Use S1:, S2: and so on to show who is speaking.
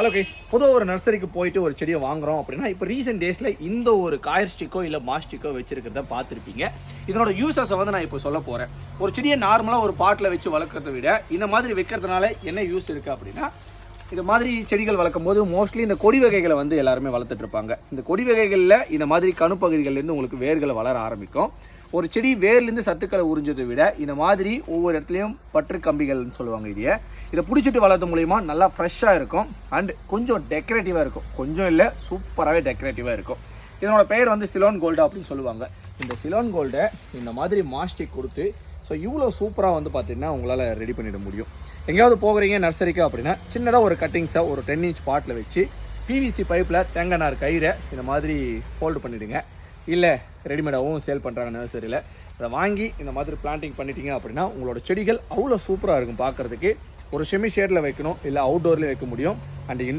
S1: Hello guys, பொதுவாக ஒரு நர்சரிக்கு போயிட்டு ஒரு செடியை வாங்குறோம் அப்படின்னா இப்போ ரீசெண்ட் டேஸில் இந்த ஒரு காயர் ஸ்டிக்கோ இல்லை மாஸ்டிக்கோ வச்சிருக்கிறத பார்த்துருப்பீங்க. இதனோட யூசஸை வந்து நான் இப்போ சொல்ல போகிறேன். ஒரு செடியை நார்மலாக ஒரு பாட்டில் வச்சு வளர்க்குறத விட இந்த மாதிரி வைக்கிறதுனால என்ன யூஸ் இருக்குது அப்படின்னா, இந்த மாதிரி செடிகள் வளர்க்கும் போது மோஸ்ட்லி இந்த கொடி வகைகளை வந்து எல்லாருமே வளர்த்துட்டு இருப்பாங்க. இந்த கொடி வகைகளில் இந்த மாதிரி கணுப்பகுதிகள்லேருந்து உங்களுக்கு வேர்களை வளர ஆரம்பிக்கும். ஒரு செடி வேர்லேருந்து சத்துக்களை உறிஞ்சதை விட இந்த மாதிரி ஒவ்வொரு இடத்துலையும் பற்று கம்பிகள்னு சொல்லுவாங்க. இதை பிடிச்சிட்டு வளர்த்த மூலிமா நல்லா ஃப்ரெஷ்ஷாக இருக்கும் அண்ட் கொஞ்சம் டெக்கரேட்டிவாக இருக்கும். கொஞ்சம் இல்லை, சூப்பராகவே டெக்கரேட்டிவாக இருக்கும். இதனோட பெயர் வந்து சிலோன் கோல்டு அப்படின்னு சொல்லுவாங்க. இந்த சிலோன் கோல்டை இந்த மாதிரி மாஸ்டிக் கொடுத்து இவ்வளோ சூப்பராக வந்து பார்த்தீங்கன்னா உங்களால் ரெடி பண்ணிட முடியும். எங்கேயாவது போகிறீங்க நர்சரிக்கு அப்படின்னா சின்னதாக ஒரு கட்டிங்ஸை ஒரு 10 inch பாட்டில் வச்சு பிவிசி பைப்பில் தேங்காய் நார் கயிறை இந்த மாதிரி ஃபோல்டு பண்ணிவிடுங்க. இல்லை ரெடிமேடாகவும் சேல் பண்ணுறாங்க நர்சரியில். அதை வாங்கி இந்த மாதிரி பிளான்டிங் பண்ணிட்டீங்க அப்படின்னா உங்களோட செடிகள் அவ்வளோ சூப்பராக இருக்கும் பார்க்குறதுக்கு. ஒரு செமி ஷேடில் வைக்கணும், இல்லை அவுட்டோர்லேயும் வைக்க முடியும். அண்ட்